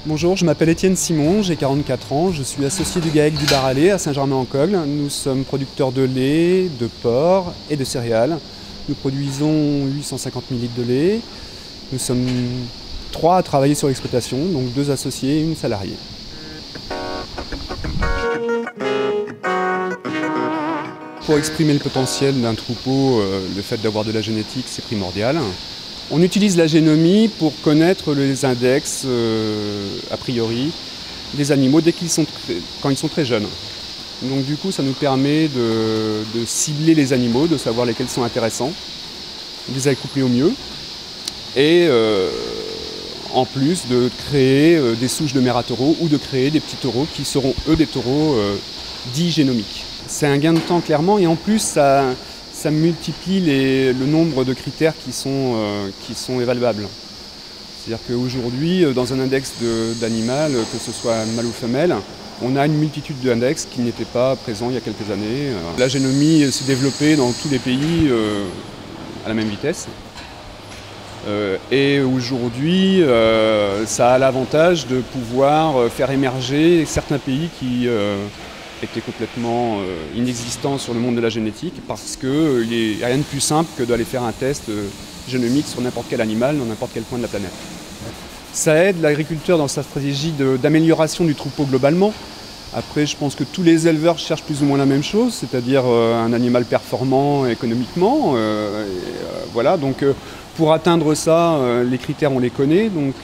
Bonjour, je m'appelle Étienne Simon, j'ai 44 ans, je suis associé du GAEC du Bar-à-Lait à Saint-Germain-en-Cogle. Nous sommes producteurs de lait, de porc et de céréales. Nous produisons 850 000 litres de lait. Nous sommes 3 à travailler sur l'exploitation, donc 2 associés et une salariée. Pour exprimer le potentiel d'un troupeau, le fait d'avoir de la génétique, c'est primordial. On utilise la génomie pour connaître les index, a priori, des animaux quand ils sont très jeunes. Donc du coup, ça nous permet de cibler les animaux, de savoir lesquels sont intéressants, de les accoupler au mieux, et en plus de créer des souches de mères à taureaux ou de créer des petits taureaux qui seront eux des taureaux dits génomiques. C'est un gain de temps clairement, et en plus ça multiplie le nombre de critères qui sont évaluables. C'est-à-dire qu'aujourd'hui, dans un index d'animal, que ce soit mâle ou femelle, on a une multitude d'index qui n'étaient pas présents il y a quelques années. La génomie s'est développée dans tous les pays à la même vitesse. Et aujourd'hui, ça a l'avantage de pouvoir faire émerger certains pays qui étaient complètement inexistants sur le monde de la génétique, parce qu'il n'y a rien de plus simple que d'aller faire un test génomique sur n'importe quel animal dans n'importe quel point de la planète. Ça aide l'agriculteur dans sa stratégie d'amélioration du troupeau globalement. Après, je pense que tous les éleveurs cherchent plus ou moins la même chose, c'est-à-dire un animal performant économiquement. Voilà, donc pour atteindre ça, les critères on les connaît. Donc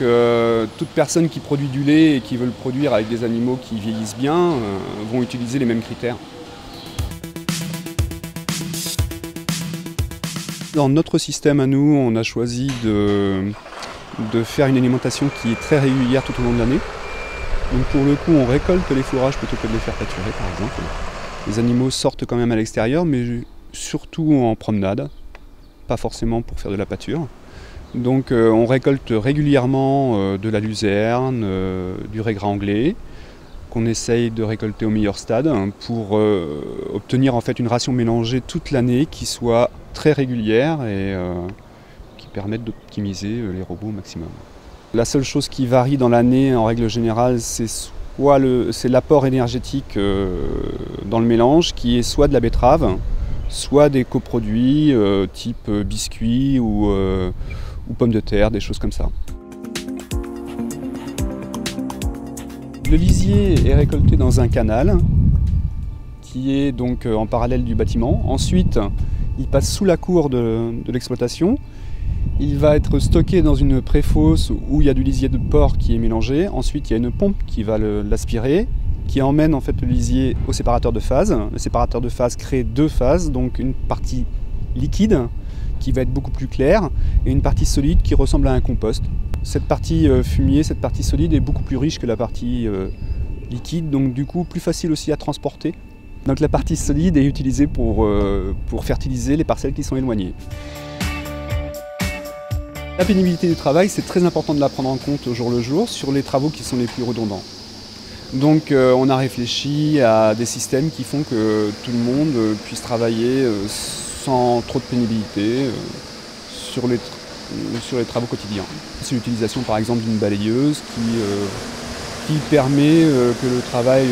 toute personne qui produit du lait et qui veut le produire avec des animaux qui vieillissent bien vont utiliser les mêmes critères. Dans notre système à nous, on a choisi de faire une alimentation qui est très régulière tout au long de l'année. Donc pour le coup, on récolte les fourrages plutôt que de les faire pâturer, par exemple. Les animaux sortent quand même à l'extérieur, mais surtout en promenade, pas forcément pour faire de la pâture. Donc on récolte régulièrement de la luzerne, du raisin anglais, qu'on essaye de récolter au meilleur stade pour obtenir en fait une ration mélangée toute l'année qui soit très régulière et qui permette d'optimiser les robots au maximum. La seule chose qui varie dans l'année, en règle générale, c'est l'apport énergétique dans le mélange, qui est soit de la betterave, soit des coproduits type biscuits ou pommes de terre, des choses comme ça. Le lisier est récolté dans un canal qui est donc en parallèle du bâtiment. Ensuite, il passe sous la cour de l'exploitation. Il va être stocké dans une préfosse où il y a du lisier de porc qui est mélangé. Ensuite, il y a une pompe qui va l'aspirer, qui emmène en fait le lisier au séparateur de phase. Le séparateur de phase crée 2 phases, donc une partie liquide qui va être beaucoup plus claire et une partie solide qui ressemble à un compost. Cette partie fumier, cette partie solide est beaucoup plus riche que la partie liquide, donc du coup plus facile aussi à transporter. Donc la partie solide est utilisée pour fertiliser les parcelles qui sont éloignées. La pénibilité du travail, c'est très important de la prendre en compte au jour le jour sur les travaux qui sont les plus redondants. Donc on a réfléchi à des systèmes qui font que tout le monde puisse travailler sans trop de pénibilité sur les travaux quotidiens. C'est l'utilisation par exemple d'une balayeuse qui permet que le travail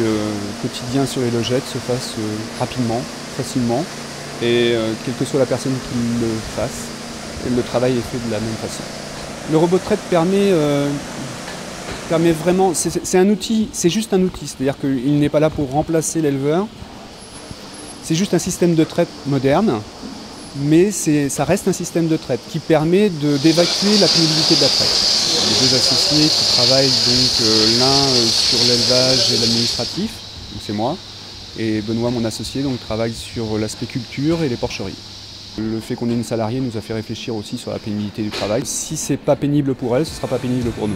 quotidien sur les logettes se fasse rapidement, facilement, et quelle que soit la personne qui le fasse, le travail est fait de la même façon. Le robot de traite permet vraiment, c'est un outil, c'est juste un outil, c'est-à-dire qu'il n'est pas là pour remplacer l'éleveur. C'est juste un système de traite moderne, mais ça reste un système de traite qui permet d'évacuer la pénibilité de la traite. Les 2 associés qui travaillent donc l'un sur l'élevage et l'administratif, c'est moi, et Benoît, mon associé, donc travaille sur l'aspect culture et les porcheries. Le fait qu'on ait une salariée nous a fait réfléchir aussi sur la pénibilité du travail. Si c'est pas pénible pour elle, ce sera pas pénible pour nous.